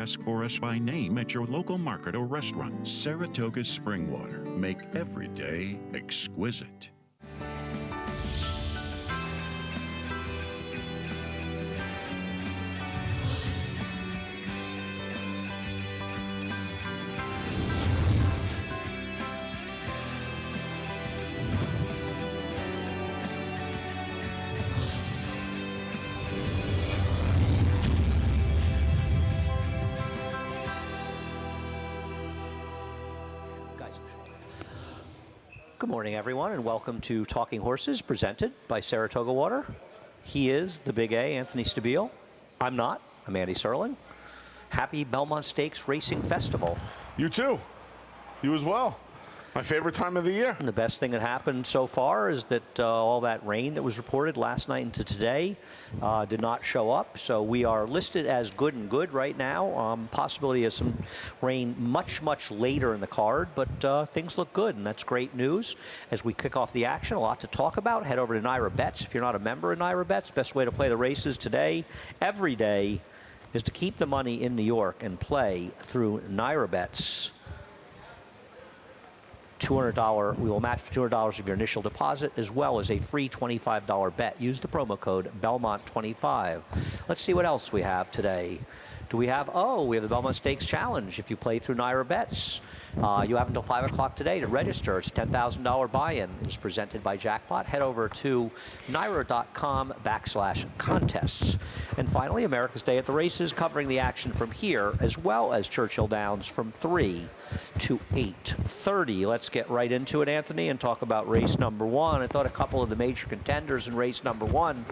Ask for us by name at your local market or restaurant. Saratoga Spring Water. Make every day exquisite. Good morning, everyone, and welcome to Talking Horses, presented by Saratoga Water. He is the Big A, Anthony Stabile. I'm not. I'm Andy Serling. Happy Belmont Stakes Racing Festival. You too. You as well. My favorite time of the year. And the best thing that happened so far is that all that rain that was reported last night into today did not show up. So we are listed as good and good right now. Possibility of some rain much, much later in the card, but things look good, and that's great news. As we kick off the action, a lot to talk about. Head over to NYRA Bets. If you're not a member of NYRA Bets, best way to play the races today, every day, is to keep the money in New York and play through NYRA Bets. $200, we will match for $200 of your initial deposit, as well as a free $25 bet. Use the promo code Belmont25. Let's see what else we have today. Do we have, we have the Belmont Stakes Challenge. If you play through NYRA Bets, you have until 5 o'clock today to register. It's a $10,000 buy-in. It's presented by Jackpot. Head over to NYRA.com/contests. And finally, America's Day at the Races, covering the action from here, as well as Churchill Downs from 3 to 8:30. Let's get right into it, Anthony, and talk about race number one. I thought a couple of the major contenders in race number one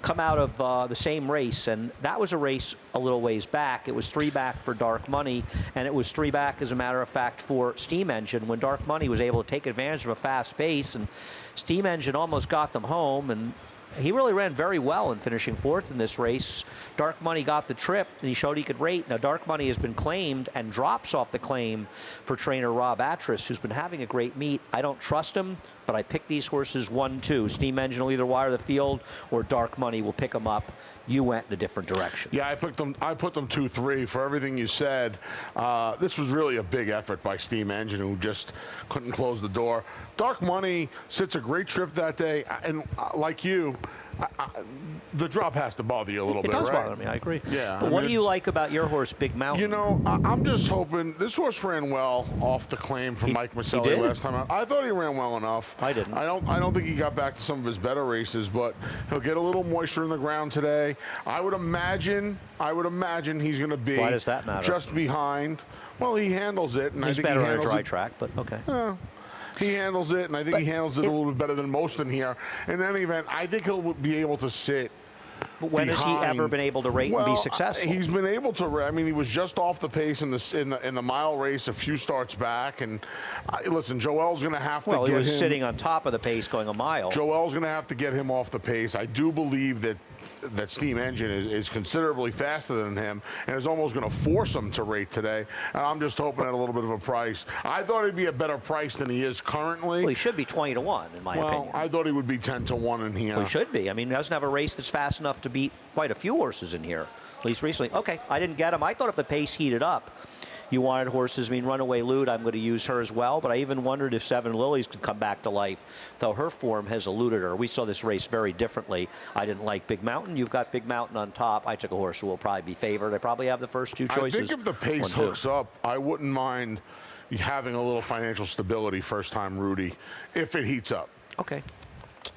come out of the same race, and that was a race a little ways back. It was 3 back for Dark Money, and it was 3 back, as a matter of fact, for Steam Engine, when Dark Money was able to take advantage of a fast pace, and Steam Engine almost got them home, and he really ran very well in finishing 4th in this race. Dark Money got the trip, and he showed he could rate. Now, Dark Money has been claimed and drops off the claim for trainer Rob Atras, who's been having a great meet. I don't trust him, but I picked these horses 1-2. Steam Engine will either wire the field, or Dark Money will pick them up. You went in a different direction. Yeah, I put them 2-3 for everything you said. This was really a big effort by Steam Engine, who just couldn't close the door. Dark Money sits a great trip that day, and like you, the drop has to bother you a little bit, right? It does bother me, I agree. Yeah. But what do you like about your horse, Big Mountain? You know, I'm just hoping, this horse ran well off the claim from Mike Maselli last time out. I thought he ran well enough. I didn't. I don't think he got back to some of his better races, but he'll get a little moisture in the ground today. I would imagine he's going to be Why does that matter? Just behind. Well, he handles it, and He's I think better he on a handles dry it. track, but okay. He handles it, and I think he handles it a little bit better than most in here. In any event, I think he'll be able to sit. But when has he ever been able to rate and be successful? He's been able to. I mean, he was just off the pace in the mile race a few starts back. And listen, Joel's going to have to get him. Well, he was sitting on top of the pace going a mile. Joel's going to have to get him off the pace. I do believe that Steam Engine is considerably faster than him, and is almost going to force him to rate today. And I'm just hoping at a little bit of a price. I thought he'd be a better price than he is currently. Well, he should be 20-1, in my opinion. Well, I thought he would be 10-1 in here. Well, he should be. I mean, he doesn't have a race that's fast enough to beat quite a few horses in here, at least recently. Okay, I didn't get him. I thought if the pace heated up, you wanted horses. I mean, Runaway Lude, I'm going to use her as well, but I even wondered if Seven Lilies could come back to life, though her form has eluded her. We saw this race very differently. I didn't like Big Mountain. You've got Big Mountain on top. I took a horse who will probably be favored. I probably have the first 2 choices. I think if the pace hooks up, I wouldn't mind having a little financial stability first time Rudy, if it heats up. Okay.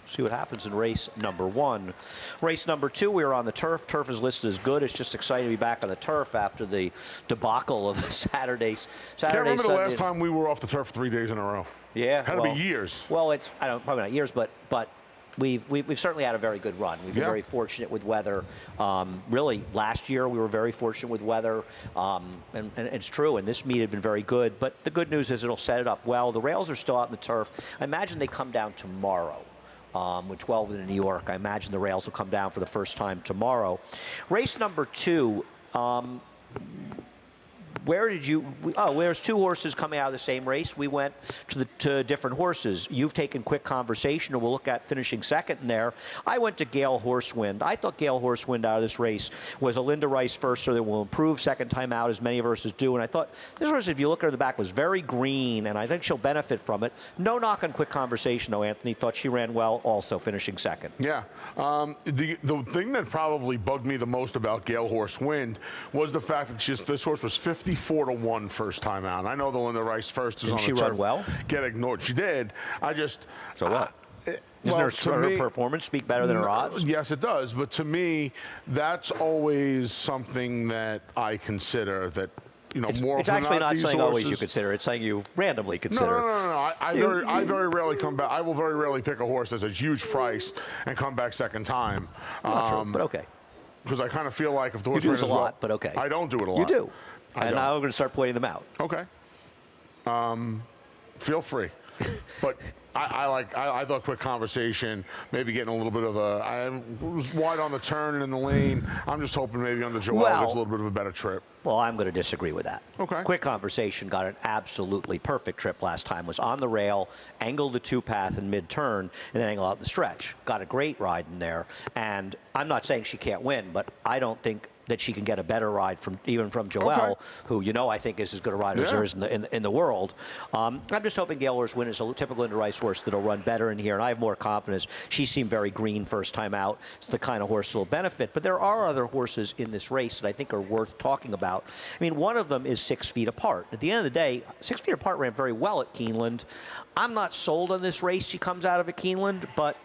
See what happens in race number 1. Race number 2, we are on the turf. Turf is listed as good. It's just exciting to be back on the turf after the debacle of Saturday. Can't remember the last time we were off the turf 3 days in a row. Yeah, had to be years. Well, it's probably not years, but we've certainly had a very good run. We've been very fortunate with weather. Really, last year we were very fortunate with weather, and it's true. And this meet had been very good. But the good news is it'll set it up well. The rails are still out in the turf. I imagine they come down tomorrow. With 12 in New York, I imagine the rails will come down for the first time tomorrow. Race number 2, where did you? Oh, there's two horses coming out of the same race. We went to different horses. You've taken Quick Conversation, and we'll look at finishing second in there. I went to Gale Horsewind. I thought Gale Horsewind out of this race was a Linda Rice firster that will improve second time out, as many of horses do. And I thought this horse, if you look at her in the back, was very green, and I think she'll benefit from it. No knock on Quick Conversation, though. Anthony thought she ran well, also finishing second. Yeah. The thing that probably bugged me the most about Gale Horsewind was the fact that this horse was 54-1 first time out. And I know the Linda Rice first is on the turf. Didn't she run well? Get ignored. She did. I just. So what? Doesn't her performance speak better than her odds? Yes, it does. But to me, that's always something that I consider that. You know, more it's actually not something always you consider. It's something you randomly consider. No. I very rarely come back. I will very rarely pick a horse that's a huge price and come back second time. Not true, but okay. Because I kind of feel like if the horse you do ran it a lot, but okay. I don't do it a lot. You do. And now we're going to start pointing them out. Okay. Feel free. But I thought Quick Conversation, maybe getting a little bit of I was wide on the turn and in the lane. I'm just hoping maybe on the Joel gets a little bit of a better trip. Well, I'm going to disagree with that. Okay. Quick Conversation got an absolutely perfect trip last time. Was on the rail, angled the two-path in mid-turn, and then angled out the stretch. Got a great ride in there. And I'm not saying she can't win, but I don't think that she can get a better ride even from Joelle, who I think is as good a rider as there is in the world. I'm just hoping Gale Horsewind is a typical Linda Rice horse that'll run better in here, and I have more confidence. She seemed very green first time out. It's the kind of horse that'll benefit. But there are other horses in this race that I think are worth talking about. I mean, one of them is 6 Feet Apart. At the end of the day, 6 Feet Apart ran very well at Keeneland. I'm not sold on this race she comes out of at Keeneland, but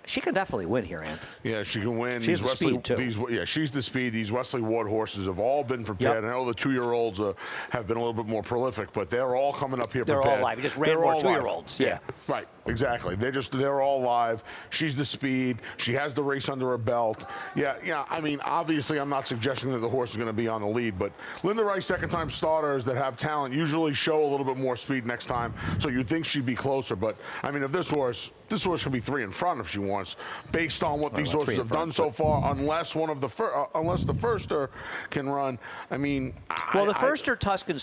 she can definitely win here, Anthony. Yeah, she can win. She's the speed, too. She's the speed. These Wesley Ward horses have all been prepared. I know the 2-year-olds have been a little bit more prolific, but they're all coming up here prepared. They're all live. We just ran more 2-year-olds. Yeah, right. Exactly. They're all live. She's the speed. She has the race under her belt. Yeah. I mean, obviously, I'm not suggesting that the horse is going to be on the lead, but Linda Rice second-time starters that have talent usually show a little bit more speed next time, so you'd think she'd be closer. But, I mean, if this horse can be 3 in front if she wants, based on what these horses have done so far, unless the firster can run. I mean, well, the firster Tuscan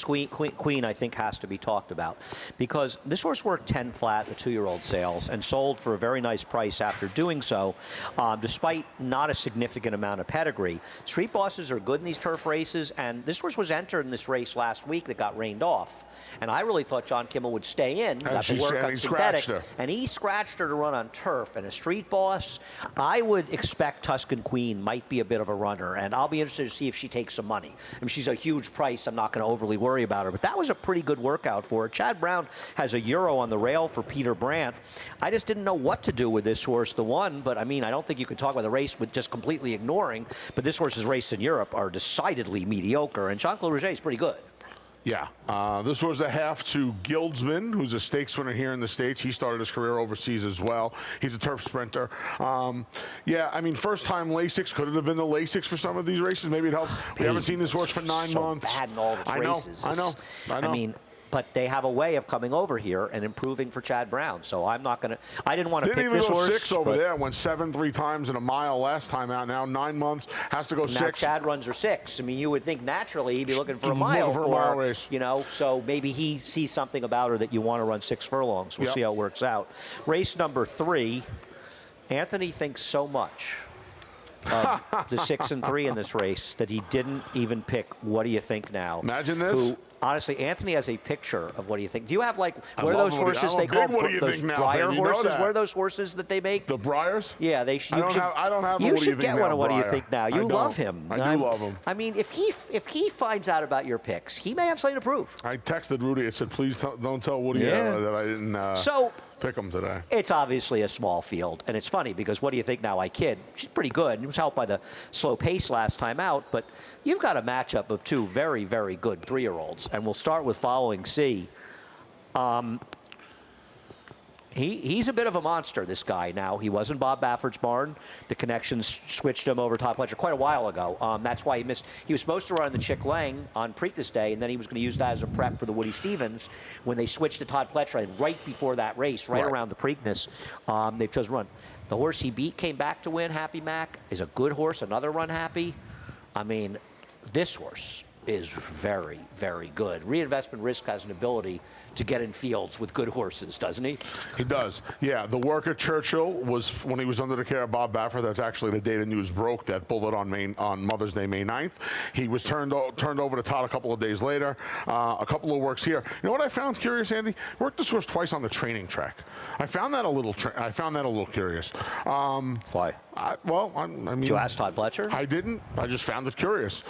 Queen, I think, has to be talked about, because this horse worked 10 flat the 2-year-old sales and sold for a very nice price after doing so, despite not a significant amount of pedigree. Street bosses are good in these turf races, and this horse was entered in this race last week that got rained off. And I really thought John Kimmel would stay in, got to work on synthetic, and he scratched her to run on turf. And a street boss, I would expect Tuscan Queen might be a bit of a runner, and I'll be interested to see if she takes some money. I mean, she's a huge price. I'm not going to overly worry about her, but that was a pretty good workout for her. Chad Brown has a Euro on the rail for Peter Brandt. I just didn't know what to do with this horse, the one, but I mean, I don't think you could talk about the race with just completely ignoring, but this horse's races in Europe are decidedly mediocre, and Jean-Claude Roget is pretty good. Yeah. This was a half to Gildsman, who's a stakes winner here in the States. He started his career overseas as well. He's a turf sprinter. Yeah, I mean, first time Lasix. Could it have been the Lasix for some of these races? Maybe it helped. We haven't seen this horse for 9 months. Bad in all its races. I know. I mean, but they have a way of coming over here and improving for Chad Brown. So I'm not going to – I didn't want to pick this horse. Didn't even go 6 over there. Went 7 3 times in a mile last time out. Now 9 months. Has to go 6. Now Chad runs her 6. I mean, you would think naturally he'd be looking for a mile race. So maybe he sees something about her that you want to run 6 furlongs. We'll see how it works out. Race number 3, Anthony thinks so much of the 6 and 3 in this race that he didn't even pick What Do You Think Now? Imagine this. Honestly, Anthony has a picture of What Do You Think. Do you have, like, what are those horses they call those Breyer horses? What are those horses that they make? The Breyers? Yeah, I don't have you What Do You should Think get Now one of What Do You Breyer. Think Now. You love him. I do love him. I mean, if he finds out about your picks, he may have something to prove. I texted Rudy. I said, please don't tell Woody that I didn't pick him today. It's obviously a small field, and it's funny because What Do You Think Now? I kid. She's pretty good. He was helped by the slow pace last time out, but you've got a matchup of 2 very, very good 3-year-olds, and we'll start with Following C. He's a bit of a monster, this guy. Now, he was in Bob Baffert's barn. The connections switched him over Todd Pletcher quite a while ago. That's why he missed. He was supposed to run in the Chick Lang on Preakness Day, and then he was going to use that as a prep for the Woody Stevens when they switched to Todd Pletcher. And right before that race, right around the Preakness, they chose to run. The horse he beat came back to win, Happy Mac, is a good horse, another run Happy. I mean, this horse is very, very good. Reinvestment Risk has an ability to get in fields with good horses, doesn't he? He does. Yeah, the work at Churchill was when he was under the care of Bob Baffert. That's actually the day the news broke, that bullet on Mother's Day, May 9th. He was turned over to Todd a couple of days later. A couple of works here. You know what I found curious, Andy? Worked this horse twice on the training track. I found that a little curious. Why? I mean, Did you ask Todd Pletcher? I didn't. I just found it curious.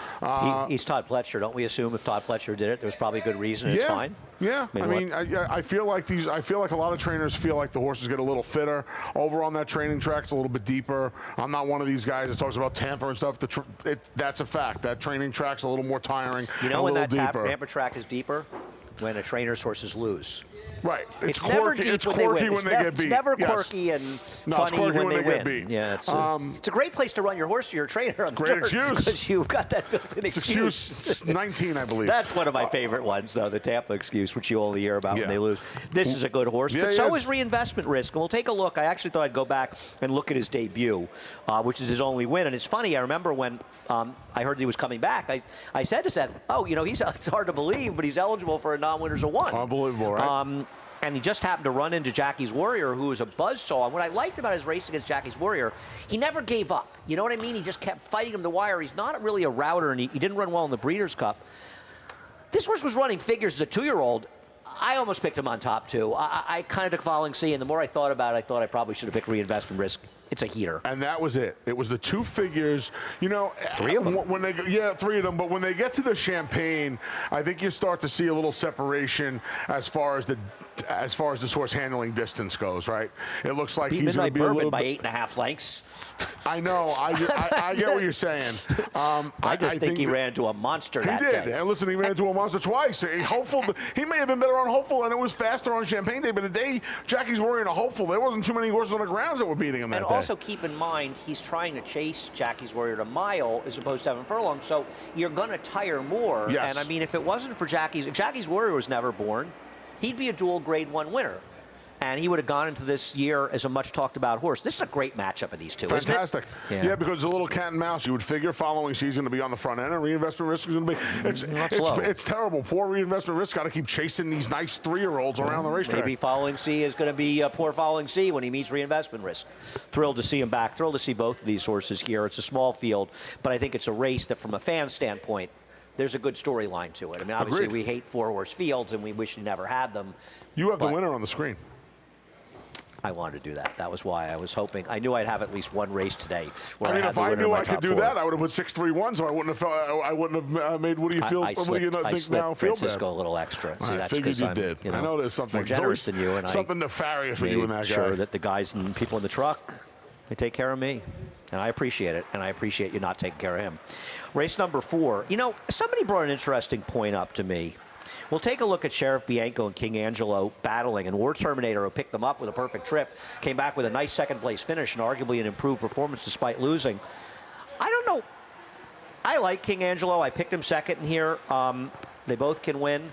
He's Todd Pletcher. Don't we assume if Todd Pletcher did it, there's probably a good reason it's fine? Yeah. I feel like a lot of trainers feel like the horses get a little fitter over on that training track. It's a little bit deeper. I'm not one of these guys that talks about Tampa and stuff. That's a fact. That training track's a little more tiring. You know and when a little that deeper. Tampa track is deeper? When a trainer's horses lose. Right. It's never deep it's when they quirky win. when they get beat. It's never Yes. quirky and No, it's funny quirky when they get win. beat. Yeah, it's a great place to run your horse to your trainer on the Great dirt, excuse. because you've got that built-in It's excuse. excuse 19, I believe. That's one of my favorite ones, though, the Tampa excuse, which you only hear about when Yeah. they lose. This is a good horse, Yeah, but he so is. is Reinvestment Risk. And we'll take a look. I actually thought I'd go back and look at his debut, which is his only win. And it's funny, I remember when I heard he was coming back, I said to Seth, it's hard to believe, but he's eligible for a non-winners of one. Unbelievable, right? And he just happened to run into Jackie's Warrior, who was a buzzsaw. And what I liked about his race against Jackie's Warrior, he never gave up. You know what I mean? He just kept fighting him to the wire. He's not really a router, and he didn't run well in the Breeders' Cup. This horse was running figures as a 2-year-old. I almost picked him on top two. I kind of took Following Sea, and the more I thought about it, I thought I probably should have picked Reinvestment Risk. It's a heater. And that was it. It was the two figures. You know, 3 of them. When they, yeah, 3 of them. But when they get to the Champagne, I think you start to see a little separation as far as this horse handling distance goes. Right? It looks like Beat he's going Midnight to be a Bourbon little by bit. 8.5 lengths. I know. I get what you're saying. I think he ran into a monster that He did. day. And listen, he ran into a monster twice. He may have been better on Hopeful, and it was faster on Champagne Day. But the day Jackie's Warrior and Hopeful, there wasn't too many horses on the grounds that were beating him that And day. also keep in mind, he's trying to chase Jackie's Warrior to mile as opposed to 7 furlongs. So you're going to tire more. Yes. And I mean, if it wasn't for if Jackie's Warrior was never born, he'd be a dual Grade 1 winner. And he would have gone into this year as a much talked about horse. This is a great matchup of these two, Fantastic. isn't it? Yeah, because it's a little cat and mouse. You would figure Following Sea is going to be on the front end, and Reinvestment Risk is going to be. It's terrible. Poor Reinvestment Risk got to keep chasing these nice 3-year-olds around the racetrack. Maybe Following Sea is going to be poor Following Sea when he meets Reinvestment Risk. Thrilled to see him back. Thrilled to see both of these horses here. It's a small field, but I think it's a race that, from a fan standpoint, there's a good storyline to it. I mean, obviously, Agreed. we hate 4-horse fields, and we wish we never had them. You have the winner on the screen. I wanted to do that. That was why I was hoping. I knew I'd have at least one race today. Where I mean, had if the I winner in knew my I could top do 4. that, I would have put 6-3-1, so I wouldn't have made Woody feel. I slipped Francisco a little extra. See, I that's figured 'cause you I'm, did. You know, I know there's something more generous there's than you, and something nefarious with made you and that guy. sure that the guys and people in the truck, they take care of me, and I appreciate it, and I appreciate you not taking care of him. Race number 4. You know, somebody brought an interesting point up to me. We'll take a look at Sheriff Bianco and King Angelo battling, and War Terminator, who picked them up with a perfect trip, came back with a nice second-place finish and arguably an improved performance despite losing. I don't know. I like King Angelo. I picked him second in here. They both can win.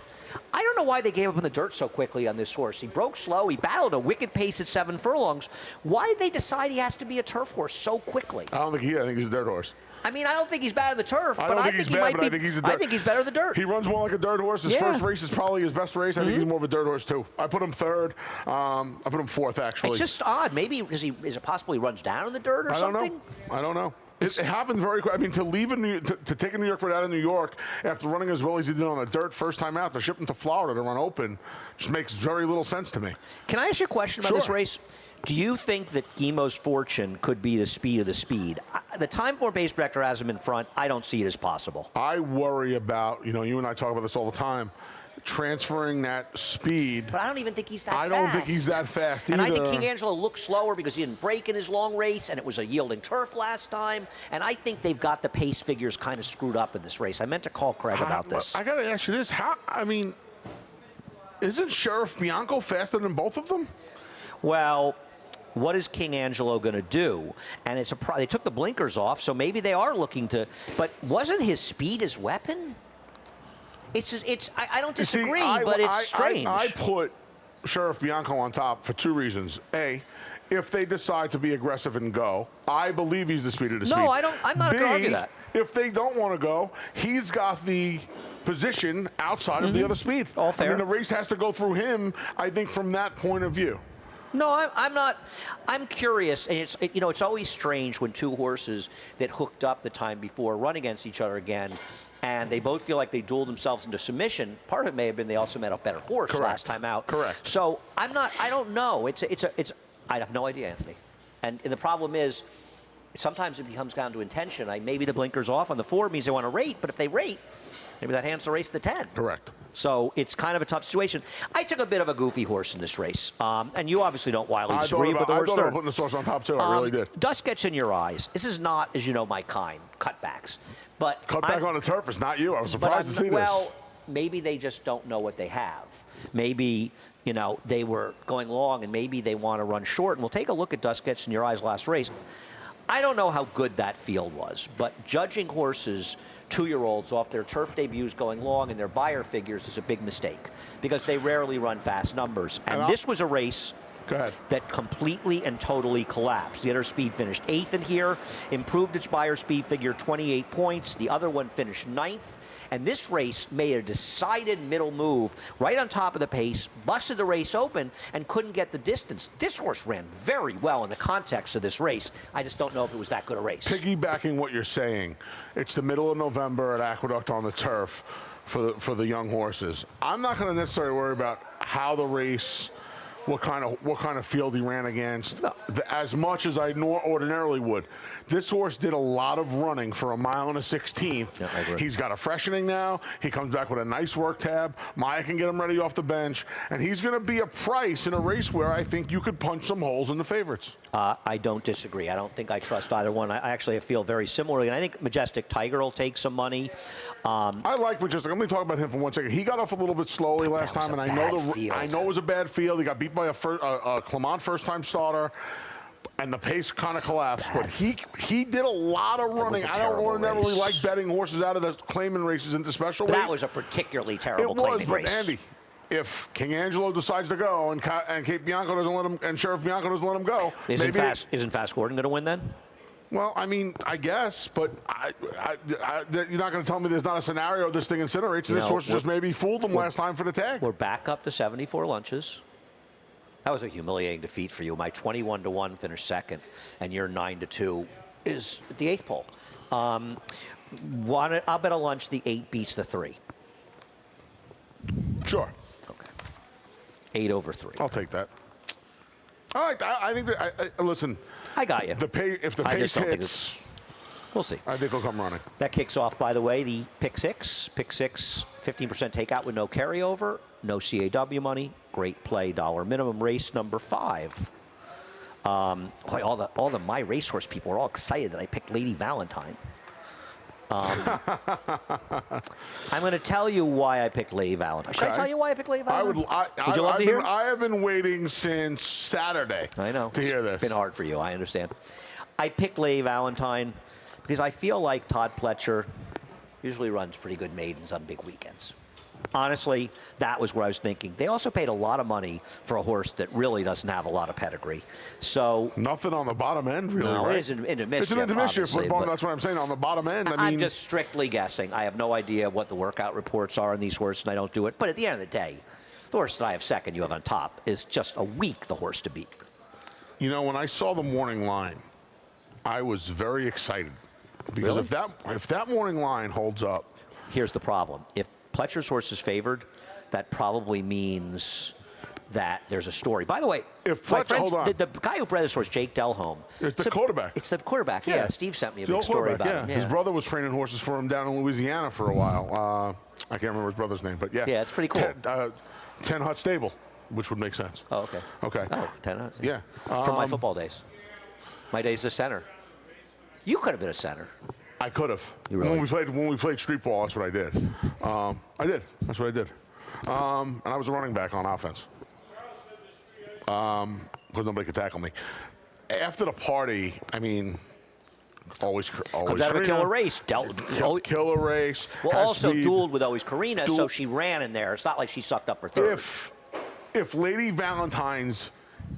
I don't know why they gave up in the dirt so quickly on this horse. He broke slow. He battled a wicked pace at 7 furlongs. Why did they decide he has to be a turf horse so quickly? I think he's a dirt horse. I mean, I don't think he's bad in the turf, I but don't I think think he's he bad, might but be. I think he's a dirt. I think he's better than dirt. He runs more like a dirt horse. His Yeah. first race is probably his best race. I think he's more of a dirt horse too. I put him 3rd. I put him 4th actually. It's just odd. Maybe is it possible he runs down in the dirt or something? I don't know. It happened very quick. I mean, to take a New York out of New York after running as well as he did on the dirt first time out, to ship him to Florida to run open, just makes very little sense to me. Can I ask you a question about this Sure. race? Do you think that Guimo's Fortune could be the speed of the speed? The Time Form Pace Projector has him in front. I don't see it as possible. I worry about, you and I talk about this all the time, transferring that speed. But I don't even think he's that fast. I don't think he's that fast And either. I think King Angelo looks slower because he didn't break in his long race, and it was a yielding turf last time. And I think they've got the pace figures kind of screwed up in this race. I meant to call Craig about this. I got to ask you this. Isn't Sheriff Bianco faster than both of them? Well, what is King Angelo going to do? And they took the blinkers off, so maybe they are looking to. But wasn't his speed his weapon? I don't disagree, but it's strange. I put Sheriff Bianco on top for 2 reasons. A, if they decide to be aggressive and go, I believe he's the speed of the speed. No, I'm not going to argue that. if they don't want to go, he's got the position outside of the other speed. All fair. I mean, the race has to go through him, I think, from that point of view. No, I'm not. I'm curious, and it's always strange when two horses that hooked up the time before run against each other again, and they both feel like they dueled themselves into submission. Part of it may have been they also met a better horse last time out. Correct. So I don't know. I have no idea, Anthony. And the problem is, sometimes it comes down to intention. Maybe the blinker's off on the 4 means they want to rate, but if they rate, maybe that hands the race the 10. Correct. So it's kind of a tough situation. I took a bit of a goofy horse in this race, and you obviously don't wildly disagree with the horse. I thought third. about putting this horse on top too. I really did. Dust gets in your eyes. This is not, as you know, my kind. Cutbacks, but Cutback on the turf is not you. I was surprised to see this. Well, maybe they just don't know what they have. Maybe they were going long, and maybe they want to run short. And we'll take a look at Dust Gets in Your Eyes last race. I don't know how good that field was, but judging horses 2-year-olds off their turf debuts going long and their buyer figures is a big mistake because they rarely run fast numbers. And this was a race that completely and totally collapsed. The other speed finished 8th in here, improved its buyer speed figure 28 points. The other one finished 9th. And this race made a decided middle move right on top of the pace, busted the race open, and couldn't get the distance. This horse ran very well in the context of this race. I just don't know if it was that good a race. Piggybacking what you're saying, it's the middle of November at Aqueduct on the turf for the young horses. I'm not going to necessarily worry about how the race, what kind of field he ran against, as much as I ordinarily would. This horse did a lot of running for 1 mile and a 16th. Yeah, I agree. He's got a freshening now. He comes back with a nice work tab. Maya can get him ready off the bench, and he's going to be a price in a race where I think you could punch some holes in the favorites. I don't disagree. I don't think I trust either one. I actually feel very similarly, and I think Majestic Tiger will take some money. I like Majestic. Let me talk about him for 1 second. He got off a little bit slowly last time, and I know it was a bad field. He got beat by a Clement first-time starter, and the pace kind of collapsed. But he did a lot of running. I don't ordinarily like betting horses out of the claiming races into special weight. That was a particularly terrible claiming race. But Andy, if King Angelo decides to go and Cape Bianco doesn't let him, and Sheriff Bianco doesn't let him go, isn't Fast Gordon going to win then? Well, I mean, I guess, but you're not going to tell me there's not a scenario this thing incinerates. This horse just maybe fooled them last time for the tag. We're back up to 74 lunches. That was a humiliating defeat for you. My 21-1 finished second, and your 9-2 is the 8th pole. I'll bet a lunch the 8 beats the 3. Sure. Okay. 8 over 3. I'll take that. I like that. I think that. Listen. I got you. If the pace hits, we'll see. I think he'll come running. That kicks off, by the way, the pick six. Pick 6, 15% takeout with no carryover, no CAW money. Great play, dollar minimum. Race number 5. Boy, all the my racehorse people are all excited that I picked Lady Valentine. I'm going to tell you why I picked Lady Valentine. Should I tell you why I picked Lady Valentine? Would you love to hear? I have been waiting since Saturday. I know. To hear this. It's been hard for you. I understand. I picked Lady Valentine because I feel like Todd Pletcher usually runs pretty good maidens on big weekends. Honestly, that was where I was thinking. They also paid a lot of money for a horse that really doesn't have a lot of pedigree. So nothing on the bottom end, really, no, right? It is an intermission. It's an intermission football. That's what I'm saying. On the bottom end, I'm just strictly guessing. I have no idea what the workout reports are on these horses, and I don't do it. But at the end of the day, the horse that I have second, you have on top, is just a week the horse to beat. You know, when I saw the morning line, I was very excited because really? if that morning line holds up, here's the problem. If Pletcher's horse is favored, that probably means that there's a story. By the way, if my Pletcher, friends, hold on. the guy who bred this horse, Jake Delhomme. It's the quarterback. It's the quarterback, yeah. Steve sent me a big story about him. Yeah. His brother was training horses for him down in Louisiana for a while. I can't remember his brother's name, but yeah. Yeah, it's pretty cool. 10 Hut Stable, which would make sense. Oh, okay. Okay. Oh, 10 Hut. Yeah. From my football days. My days as center. You could have been a center. I could have. Really? When we played street ball, that's what I did. That's what I did. And I was a running back on offense. Because nobody could tackle me. After the party, I mean, always Comes out of a killer race. Killer race. Well, also speed. dueled with always Karina, so she ran in there. It's not like she sucked up for third. If Lady Valentine's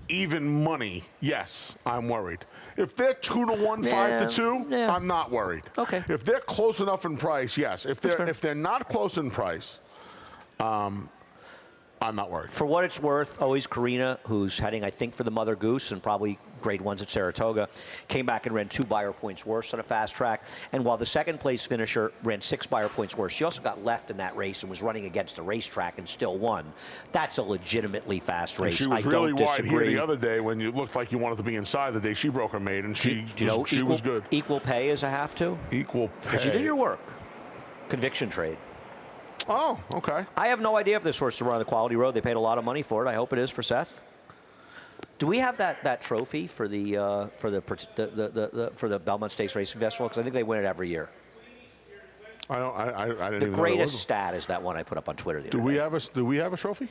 even money, yes, I'm worried. If they're 2-1, 5-2, yeah. I'm not worried. Okay. If they're close enough in price, yes. If they're not close in price, I'm not worried. For what it's worth, always Karina, who's heading, I think, for the Mother Goose and probably grade ones at Saratoga, came back and ran 2 Beyer points worse on a fast track. And while the second place finisher ran 6 Beyer points worse, she also got left in that race and was running against the racetrack and still won. That's a legitimately fast race. She was I really don't wide disagree. here the other day when you looked like you wanted to be inside the day she broke her maid, and she was good. Equal pay is a have to? Equal pay. But you did your work. Conviction trade. Oh, okay. I have no idea if this horse is run on the quality road. They paid a lot of money for it. I hope it is for Seth. Do we have that trophy for the Belmont Stakes Racing Festival? Because I think they win it every year. I didn't The even know greatest stat is that one I put up on Twitter the other day. Do we have a trophy?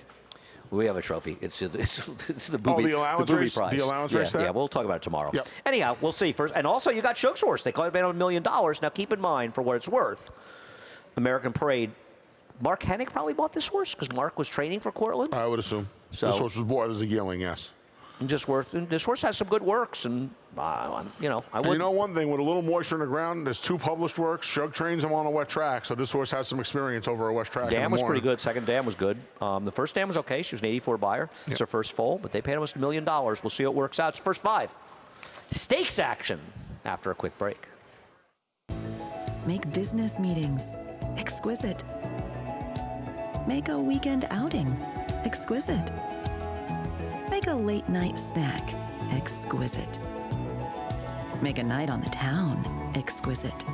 We have a trophy. It's the booby, the allowance booby race? prize. The allowance yeah, race stat? Yeah, we'll talk about it tomorrow. Yep. Anyhow, we'll see first. And also, you got Shook's horse. They claimed it on $1 million. Now, keep in mind, for what it's worth, American Parade. Mark Hennig probably bought this horse because Mark was training for Cortland. I would assume. So, this horse was bought as a yearling, yes. And just worth. And this horse has some good works, and I would. You know one thing, with a little moisture in the ground, there's 2 published works. Shug trains him on a wet track, so this horse has some experience over a wet track. Dam was pretty good. Second dam was good. The first dam was okay. She was an 84 buyer. It's her first full, but they paid almost $1 million. We'll see how it works out. It's first 5. Stakes action after a quick break. Make business meetings exquisite. Make a weekend outing exquisite. Make a late night snack exquisite. Make a night on the town exquisite.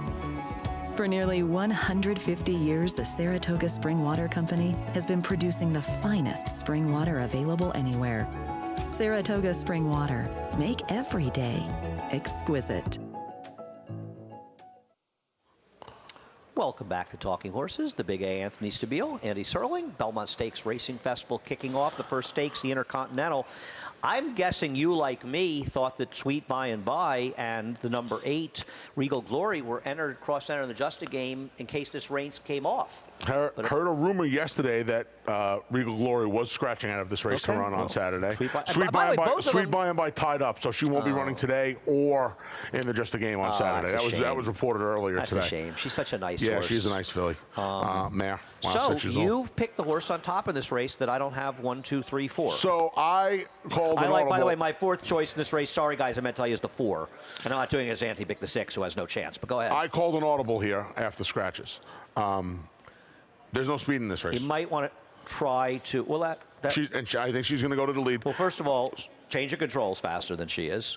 For nearly 150 years, the Saratoga Spring Water Company has been producing the finest spring water available anywhere. Saratoga Spring Water. Make every day exquisite. Welcome back to Talking Horses. The Big A, Anthony Stabile, Andy Serling, Belmont Stakes Racing Festival kicking off. The first stakes, the Intercontinental. I'm guessing you, like me, thought that Sweet By and By and the number 8, Regal Glory, were cross-entered in the Justa game in case this race came off. Heard a rumor yesterday that Regal Glory was scratching out of this race to run on Saturday. Sweet By and By tied up, so she won't be running today or in the Justa game on Saturday. That was reported earlier today. That's a shame. She's such a nice horse. Yeah, horse. she's a nice filly. Mare. Wow, so you've picked the horse on top in this race that I don't have 1, 2, 3, 4. So I called an audible. By the way, my 4th choice in this race, sorry guys, I meant to tell you, is the 4. And I'm not doing it as Anthony picked the 6, who has no chance. But go ahead. I called an audible here after scratches. There's no speed in this race. You might want to try to. Well, I think she's going to go to the lead. Well, first of all, change of controls faster than she is.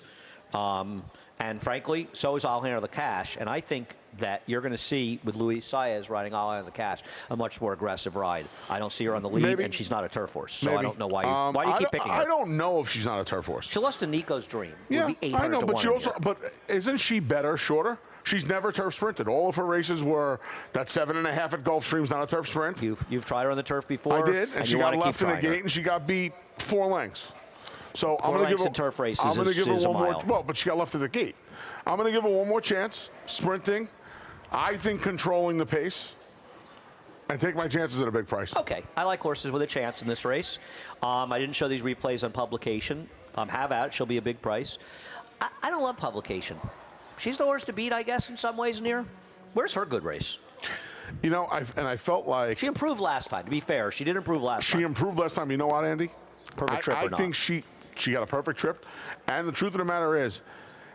And frankly, so is Alejandro the Cash. And I think that you're going to see, with Luis Saez riding Alejandro the Cash, a much more aggressive ride. I don't see her on the lead, and she's not a turf horse. So I don't know why do you keep picking her? I don't know if she's not a turf horse. She lost to Nico's Dream. Yeah, would be 800 I know, but to 1 but isn't she better, shorter? She's never turf sprinted. All of her races were that 7.5 at Gulfstream's not a turf sprint. You've tried her on the turf before. I did, and she got left in the gate, and she got beat 4 lengths. So I'm going to give her turf races. I'm going to give her one more. Well, but she got left in the gate. I'm going to give her one more chance, sprinting. I think controlling the pace, and take my chances at a big price. Okay, I like horses with a chance in this race. I didn't show these replays on Publication. Have at it. She'll be a big price. I don't love Publication. She's the horse to beat, I guess, in some ways, Near. Where's her good race? You know, I felt like... She improved last time, to be fair. She did improve last time. She improved last time. You know what, Andy? Perfect trip or not? I think she got a perfect trip. And the truth of the matter is,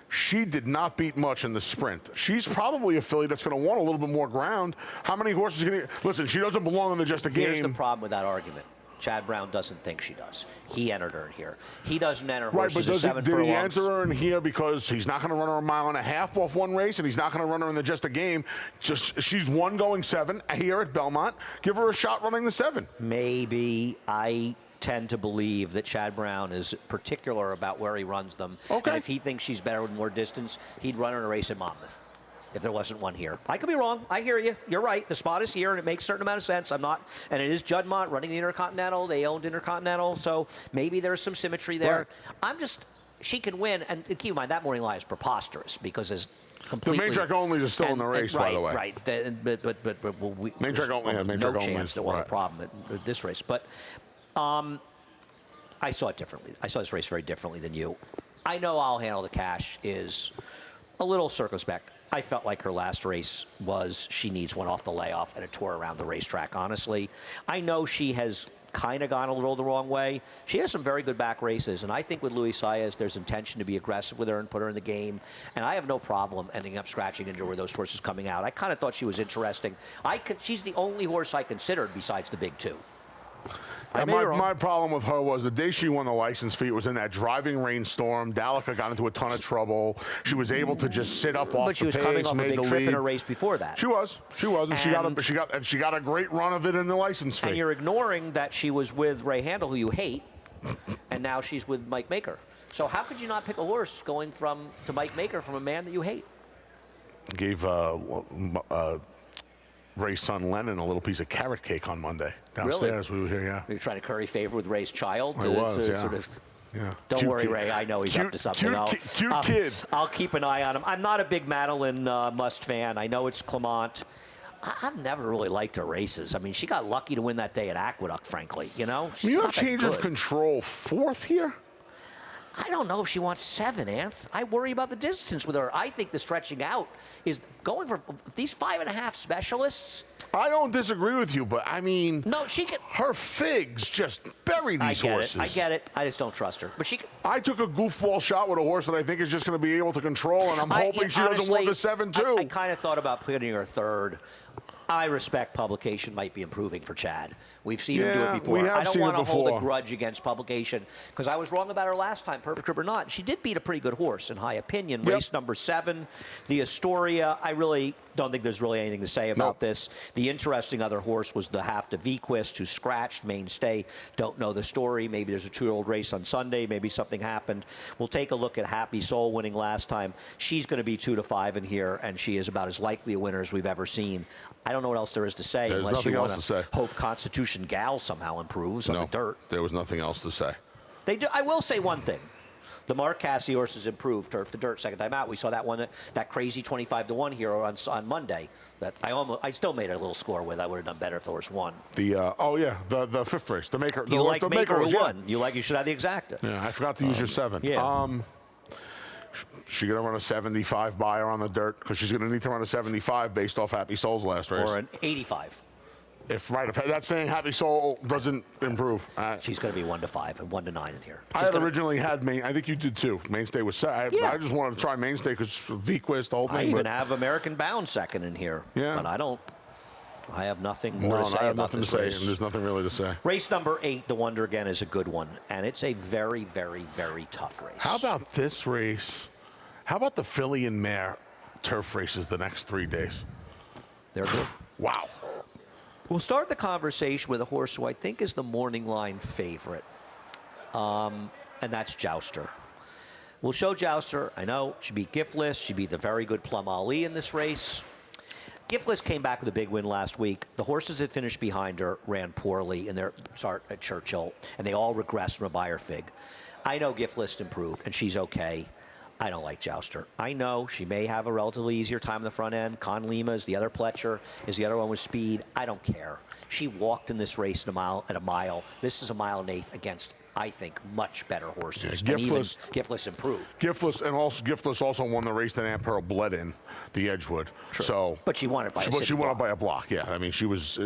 she did not beat much in the sprint. She's probably a filly that's going to want a little bit more ground. How many horses are going to... Listen, she doesn't belong in the Just a Game. Here's the problem with that argument. Chad Brown doesn't think she does. He entered her in here. He doesn't enter horses at 7 furlongs. Did he enter her in here because he's not going to run her 1.5 miles off one race, and he's not going to run her in the Just a Game? She's one going 7 here at Belmont. Give her a shot running the 7. Maybe. I tend to believe that Chad Brown is particular about where he runs them. Okay. And if he thinks she's better with more distance, he'd run her in a race in Monmouth if there wasn't one here. I could be wrong. I hear you. You're right. The spot is here, and it makes a certain amount of sense. I'm not, and it is Juddmonte running the Intercontinental. They owned Intercontinental, so maybe there's some symmetry there. Right. She can win, and keep in mind, that morning line is preposterous because it's completely... The main track only is still in the race, by the way. Right, but main track only has main track only. No chance to win a problem at this race. But I I saw it differently. I saw this race very differently than you. I know I'll Handle the Cash is a little circumspect. I felt like her last race was she needs one off the layoff and a tour around the racetrack, honestly. I know she has kind of gone a little the wrong way. She has some very good back races, and I think with Luis Saez, there's intention to be aggressive with her and put her in the game, and I have no problem ending up scratching into where those horses coming out. I kind of thought she was interesting. She's the only horse I considered besides the big two. My problem with her was the day she won the license fee, it was in that driving rainstorm. Dalica got into a ton of trouble. She was able to just sit up off the pace, but she was coming off a big trip in a race before that. She was, and she got a great run of it in the license fee. And you're ignoring that she was with Ray Handel, who you hate, and now she's with Mike Maker. So how could you not pick a horse going to Mike Maker from a man that you hate? Gave Ray's son Lennon a little piece of carrot cake on Monday downstairs. Really? We were here, yeah. You're trying to curry favor with Ray's child? I was, yeah. Yeah. Don't worry, Ray. I know he's up to something. Cute kid. I'll keep an eye on him. I'm not a big Madeline Must fan. I know it's Clement. I've never really liked her races. I mean, she got lucky to win that day at Aqueduct, frankly. You know? She's not that change of good. control, fourth here? I don't know if she wants 7, Anth. I worry about the distance with her. I think the stretching out is going for these 5.5 specialists. I don't disagree with you, but I mean, no, she can. Her figs just bury these horses. I get it. I just don't trust her. But she can. I took a goofball shot with a horse that I think is just going to be able to control, and I'm hoping she doesn't want the 7-2. I kind of thought about putting her third. I respect Publication might be improving for Chad. We've seen him do it before. I don't want to hold a grudge against Publication because I was wrong about her last time, Perfect Trip or not. She did beat a pretty good horse in high opinion. Yep. Race number 7, the Astoria. I really don't think there's really anything to say about this. The interesting other horse was the Hafta Vequist, who scratched Mainstay. Don't know the story. Maybe there's a 2-year-old race on Sunday. Maybe something happened. We'll take a look at Happy Soul winning last time. She's going to be 2-5 in here, and she is about as likely a winner as we've ever seen. I don't know what else there is to say unless you want to hope Constitution Gal somehow improves on the dirt. There was nothing else to say. They do. I will say one thing. The Mark Casse horse has improved. Turf the dirt, second time out. We saw that one, that crazy 25-1 hero on Monday. That I still made a little score with. I would have done better if the horse won. The the 5th race, the Maker. You like Maker who won. You should have the exacta. Yeah, I forgot to use your 7. Yeah. She's going to run a 75 buyer on the dirt because she's going to need to run a 75 based off Happy Soul's last race. Or an 85. If that's saying Happy Soul doesn't improve. She's going to be 1-5 and 1-9 in here. I had originally had I think you did too. Mainstay was set. I just wanted to try Mainstay because Vequist, the whole thing. I even have American Bound second in here. Yeah. But I have nothing more to say about this race. And there's nothing really to say. Race number 8, the Wonder Again, is a good one. And it's a very, very, very tough race. How about this race? How about the filly and mare turf races the next 3 days? They're good. Wow. We'll start the conversation with a horse who I think is the morning line favorite, and that's Jouster. We'll show Jouster. I know she beat Giftless. She beat the very good Plum Ali in this race. Giftless came back with a big win last week. The horses that finished behind her ran poorly in their start at Churchill, and they all regressed from a buyer fig. I know Giftless improved, and she's okay. I don't like Jouster. I know she may have a relatively easier time in the front end. Con Lima is the other Pletcher, is the other one with speed. I don't care. She walked in this race at a mile. This is a 1.8 miles against, I think, much better horses. Yeah, and even Giftless improved. Giftless also won the race that Aunt Pearl bled in, the Edgewood. True. So, but she won it by a She won it by a block. Yeah, I mean, she was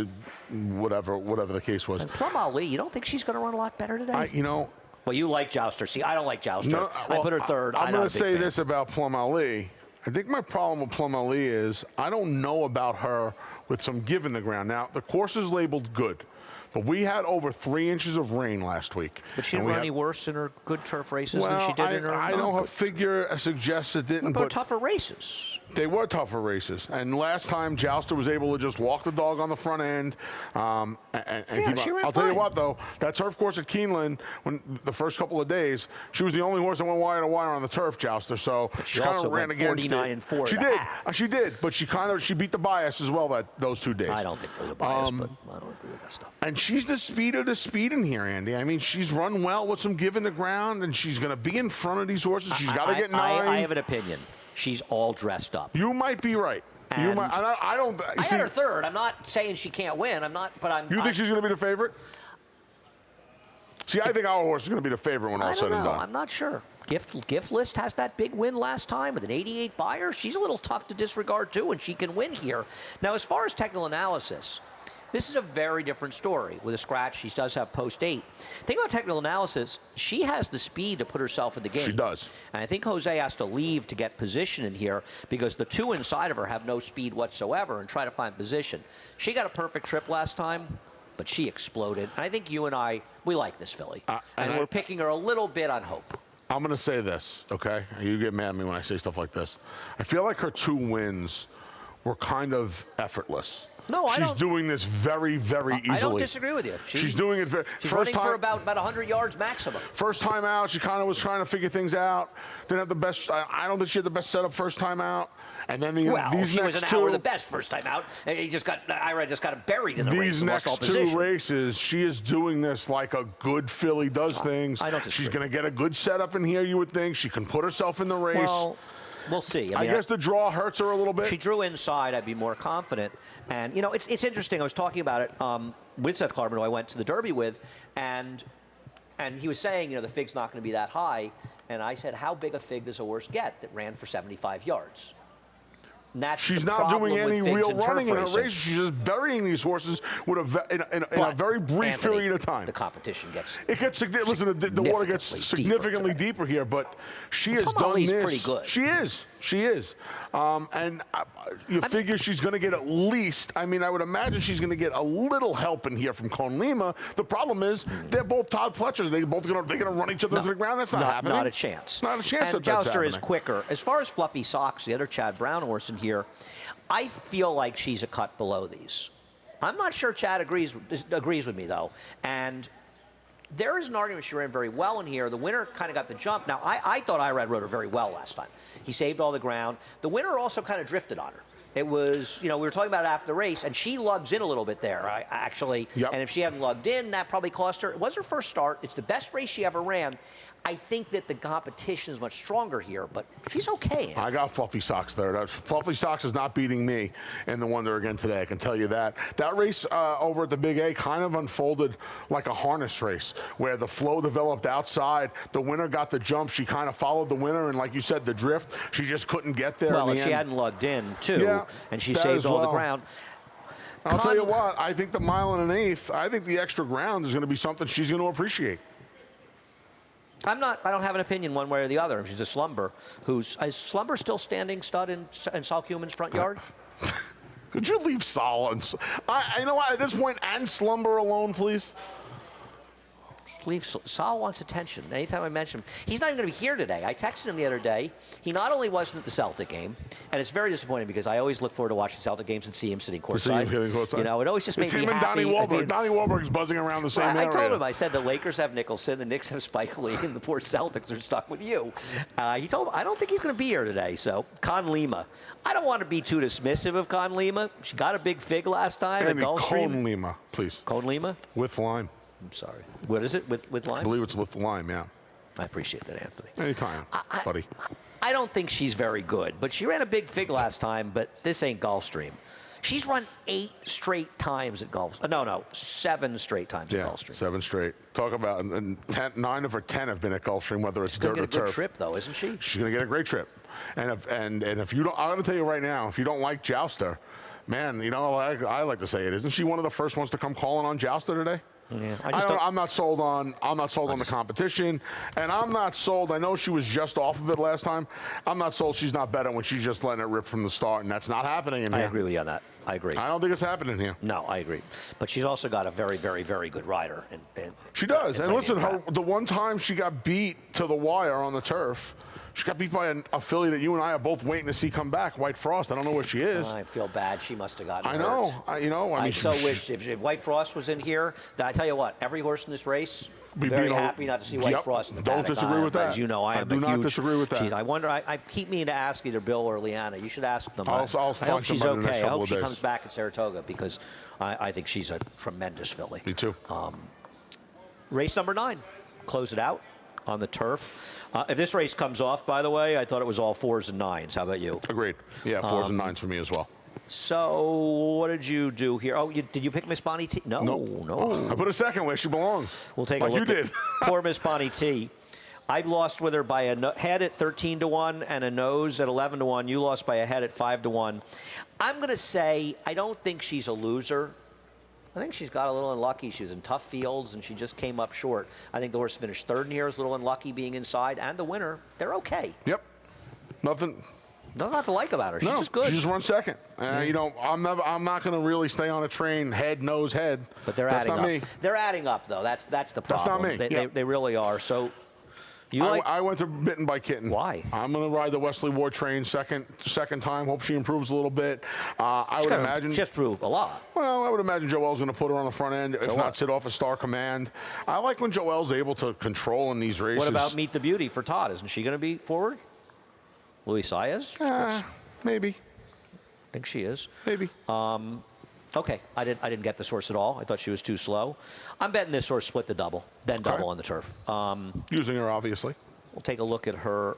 whatever the case was. And Plum Ali, you don't think she's going to run a lot better today? Well, you like Jouster. See, I don't like Jouster. No, I put her third. I'm going to say this about Plum Ali. I think my problem with Plum Ali is I don't know about her with some give in the ground. Now, the course is labeled good, but we had over 3 inches of rain last week. But she didn't run any worse in her good turf races than she did in her I know her figure suggests it didn't. But tougher races. They were tougher races. And last time, Jouster was able to just walk the dog on the front end. I'll tell you what, though, that turf course at Keeneland, when the first couple of days, she was the only horse that went wire to wire on the turf, Jouster. So she kind of ran against 49 and 4. She did, but she beat the bias as well those 2 days. I don't think there's a bias, but I don't agree with that stuff. And she's the speed of the speed in here, Andy. I mean, she's run well with some give in the ground, and she's going to be in front of these horses. She's got to get 9. I have an opinion. She's all dressed up. You might be right. You might. I don't. I had her third. I'm not saying she can't win. I'm not. But I'm. You think she's going to be the favorite? See, I think our horse is going to be the favorite when all I said don't and know. done. I'm not sure. Gift List has that big win last time with an 88 buyer. She's a little tough to disregard, too, and she can win here. Now, as far as technical analysis, this is a very different story. With a scratch, she does have post 8. Think about technical analysis. She has the speed to put herself in the game. She does. And I think Jose has to leave to get position in here because the 2 inside of her have no speed whatsoever and try to find position. She got a perfect trip last time, but she exploded. And I think you and I, we like this filly. And we're picking her a little bit on hope. I'm going to say this, okay? You get mad at me when I say stuff like this. I feel like her 2 wins were kind of effortless. No, I don't. She's doing this very, very easily. I don't disagree with you. She's doing it very. She's running for about 100 yards maximum. First time out, she kind of was trying to figure things out. Didn't have the best. I don't think she had the best setup first time out. And then these she next was an 2, hour the best first time out. Ira just got buried in the race. These and lost all next 2 position. races, she is doing this like a good filly does things. I don't disagree. She's going to get a good setup in here, you would think. She can put herself in the race. Well, we'll see. I guess the draw hurts her a little bit. If she drew inside, I'd be more confident. And, you know, it's interesting. I was talking about it with Seth Klarman, who I went to the Derby with, and he was saying, you know, the fig's not going to be that high. And I said, how big a fig does a horse get that ran for 75 yards? She's not doing any real running in her race. She's just burying these horses with in a very brief period of time. The competition gets. It gets. Listen, the water gets significantly deeper here, but she has done this. Pretty good. She is. She is. And you figure she's going to get at least. I mean, I would imagine she's going to get a little help in here from Con Lima. The problem is they're both Todd Pletchers. They're going to run each other to the ground. That's not happening. Not a chance. Not a chance. And Jouster is quicker. As far as Fluffy Socks, the other Chad Brown horse in here, I feel like she's a cut below these. I'm not sure Chad agrees with me, though. And there is an argument she ran very well in here. The winner kind of got the jump. Now, I thought Irad rode her very well last time. He saved all the ground. The winner also kind of drifted on her. It was, you know, we were talking about it after the race, and she lugs in a little bit there, actually. Yep. And if she hadn't lugged in, that probably cost her. It was her first start. It's the best race she ever ran. I think that the competition is much stronger here, but she's okay. I got Fluffy Socks there. Fluffy Socks is not beating me in the Wonder again today. I can tell you that. That race over at the Big A kind of unfolded like a harness race where the flow developed outside. The winner got the jump. She kind of followed the winner, and like you said, the drift, she just couldn't get there. Well, in the she end. hadn't lugged in, too, and she saved all the ground. I'll tell you what, I think the 1.125, I think the extra ground is going to be something she's going to appreciate. I don't have an opinion one way or the other. She's a Slumber. Is Slumber still standing stud in Saul Cuman's front yard? Could you leave Saul and you know what, at this point, and Slumber alone, please? Leave Saul wants attention. Anytime I mention him, he's not even going to be here today. I texted him the other day. He not only wasn't at the Celtic game, and it's very disappointing because I always look forward to watching Celtic games and see him sitting courtside. You know, it always just makes me happy. It's him and Donnie Wahlberg. Donnie Wahlberg's buzzing around the same area. I told him, I said the Lakers have Nicholson, the Knicks have Spike Lee, and the poor Celtics are stuck with you. He told me, I don't think he's going to be here today. So, Con Lima. I don't want to be too dismissive of Con Lima. She got a big fig last time at Gulfstream. Con Lima, please. Con Lima? With lime. I'm sorry. What is it, with lime? I believe it's with lime, yeah. I appreciate that, Anthony. Anytime, buddy. I don't think she's very good, but she ran a big fig last time, but this ain't Gulfstream. She's run 8 straight times at Gulfstream. 7 straight times at Gulfstream. 7 straight. Talk about, and 9 of her 10 have been at Gulfstream, whether it's dirt or turf. She's going to get a good trip, though, isn't she? She's going to get a great trip. And if you don't, I'm going to tell you right now, if you don't like Jouster, man, you know, I like to say it. Isn't she one of the first ones to come calling on Jouster today? Yeah, I'm not sold on the competition, and I'm not sold. I know she was just off of it last time. I'm not sold she's not better when she's just letting it rip from the start, and that's not happening in here. I agree with you on that. I agree. I don't think it's happening here. No, I agree. But she's also got a very, very, very good rider. She does. And listen, the one time she got beat to the wire on the turf, she got beat by a filly that you and I are both waiting to see come back, White Frost. I don't know where she is. I feel bad. She must have gotten hurt. I know. I mean, so wish if White Frost was in here. I tell you what, every horse in this race, very happy not to see White Frost in the Don't disagree with that. As you know, I do not disagree with that. Geez, I wonder. I keep meaning to ask either Bill or Leanna. You should ask them. I'll I hope she's okay. I hope she days. comes back at Saratoga because I think she's a tremendous filly. Me too. Race number 9. Close it out on the turf. If this race comes off, by the way, I thought it was all 4s and 9s. How about you? Agreed. Yeah, 4s and 9s for me as well. So what did you do here? Oh, did you pick Miss Bonnie T? No, no. I put a second where she belongs. We'll take like a look you at did. poor Miss Bonnie T. I lost with her by a head at 13-1 and a nose at 11-1. You lost by a head at 5-1. I'm going to say I don't think she's a loser. I think she's got a little unlucky. She was in tough fields, and she just came up short. I think the horse finished third in here. Is a little unlucky being inside. And the winner, they're okay. Yep. Nothing. Nothing not to like about her. She's No, just good. she just runs second. You know, I'm not going to really stay on a train head, nose, head. But they're That's adding not up. me. They're adding up, though. That's the problem. That's not me. They really are. So you I went to Bitten by Kitten. Why? I'm going to ride the Wesley Ward train second time. Hope she improves a little bit. I would imagine. She has to prove a lot. Well, I would imagine Joelle's going to put her on the front end, if not sit off a Star Command. I like when Joelle's able to control in these races. What about Meet the Beauty for Todd? Isn't she going to be forward? Luis Saez? Maybe. I think she is. Maybe. Okay, I didn't get this horse at all. I thought she was too slow. I'm betting this horse split the double, then double on the turf. Using her, obviously. We'll take a look at her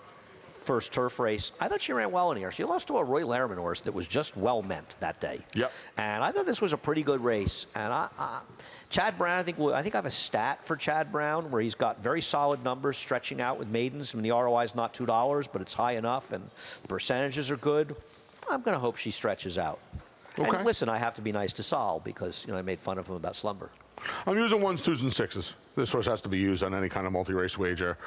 first turf race. I thought she ran well in here. She lost to a Roy Lerman horse that was just well meant that day. Yep. And I thought this was a pretty good race. And Chad Brown, I think I have a stat for Chad Brown where he's got very solid numbers stretching out with maidens. I mean, the ROI is not $2, but it's high enough, and the percentages are good. I'm going to hope she stretches out. Okay. And listen, I have to be nice to Saul because I made fun of him about slumber. I'm using 1s, 2s, and 6s. This horse has to be used on any kind of multi-race wager.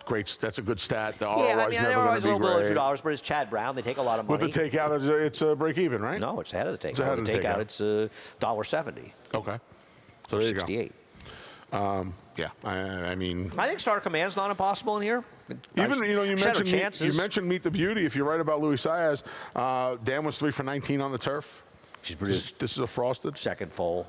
Great, that's a good stat. The ROI is never going to be below great. $2, but it's Chad Brown. They take a lot of money. With the takeout, it's a break even, right? No, it's ahead of the takeout. It's ahead of the takeout. It's $1.70. Okay. So there you go. 68. Yeah, I mean, I think Star Command's not impossible in here. even you chances. mentioned Meet the Beauty. If you're right about Luis Saez, Dan was 3 for 19 on the turf. She's produced This is a frosted. second foal.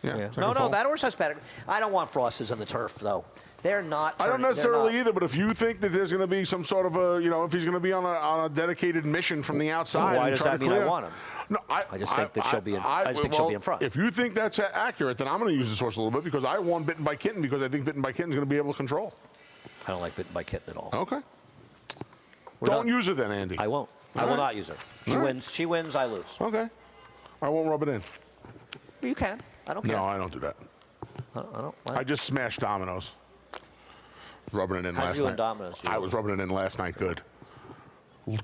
Yeah. No, that horse has better. I don't want frosteds on the turf though. They're not. I don't necessarily either, but if you think that there's going to be some sort of a, if he's going to be on a dedicated mission from the outside, Why does that mean I want him? No, I just think that she'll be in. I just think she'll be in front. If you think that's accurate, then I'm going to use this horse a little bit because I want Bitten by Kitten because I think Bitten by Kitten is going to be able to control. I don't like Bitten by Kitten at all. Okay. We're Don't done. use her then, Andy. I won't. I will not use her. She wins. She wins. I lose. Okay. I won't rub it in. You can. I don't care. No, I don't do that. I just smashed dominoes. Rubbing it in How'd last you do in night. dominoes? I was rubbing it in last night. Good.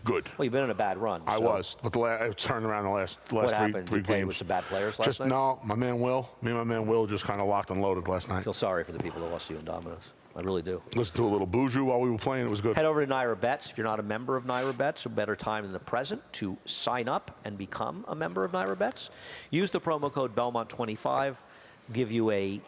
Good. Well, you've been in a bad run. I so was, but I turned around the last What happened? three You played games. with some bad players last Just night? no, my man Will. Me and my man Will just kind of locked and loaded last I night. feel sorry for the people that lost to you in dominoes. I really do. Listen to a little boujou while we were playing. It was good. Head over to Naira Bets. If you're not a member of Naira Bets, a better time than the present to sign up and become a member of Naira Bets. Use the promo code Belmont25. Give you a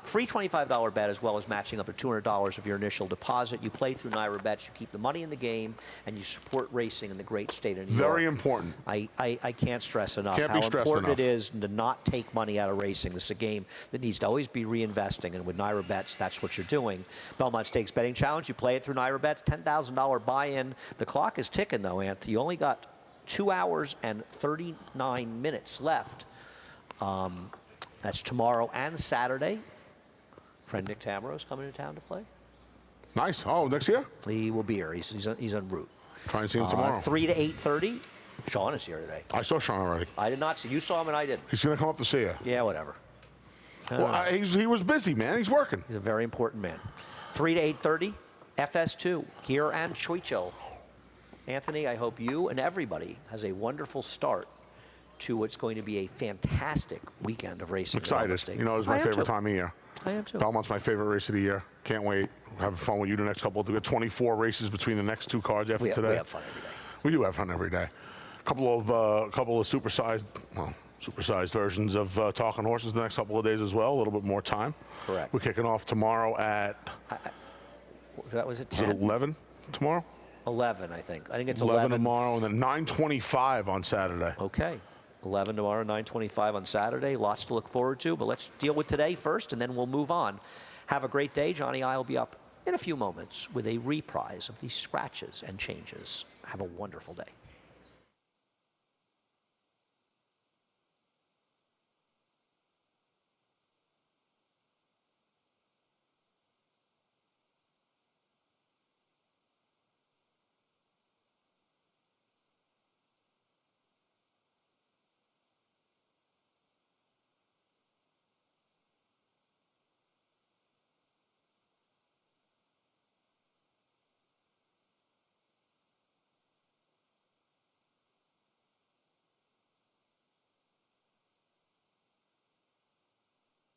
free $25 bet as well as matching up to $200 of your initial deposit. You play through Naira Bets. You keep the money in the game, and you support racing in the great state of New York. Very important. I can't stress enough Can't be how stressed important enough. it is to not take money out of racing. This is a game that needs to always be reinvesting, and with Naira Bets, that's what you're doing. Belmont Stakes Betting Challenge, you play it through Naira Bets, $10,000 buy-in. The clock is ticking, though, Ant. You only got 2 hours and 39 minutes left. That's tomorrow and Saturday. Friend Nick Tamero's coming to town to play. Nice. Oh, next year? He will be here. He's en route. Try and see him tomorrow. 3 to 8:30. Sean is here today. I saw Sean already. I did not see. You saw him and I didn't. He's going to come up to see you. Yeah, whatever. Well, he was busy, man. He's working. He's a very important man. 3 to 8:30. FS2 here and Churchill. Anthony, I hope you and everybody has a wonderful start to what's going to be a fantastic weekend of racing. Excited. It's my favorite time of year. I am too. Belmont's my favorite race of the year. Can't wait. Having fun with you the next couple. We got 24 races between the next 2 cards after today. We have fun every day. We do have fun every day. Couple of supersized versions of Talking Horses the next couple of days as well. A little bit more time. Correct. We're kicking off tomorrow at. Was it 10? Is it 11 tomorrow? 11, I think. I think it's 11 tomorrow, and then 9:25 on Saturday. Okay. 11 tomorrow, 9:25 on Saturday. Lots to look forward to, but let's deal with today first, and then we'll move on. Have a great day. Johnny I will be up in a few moments with a reprise of these scratches and changes. Have a wonderful day.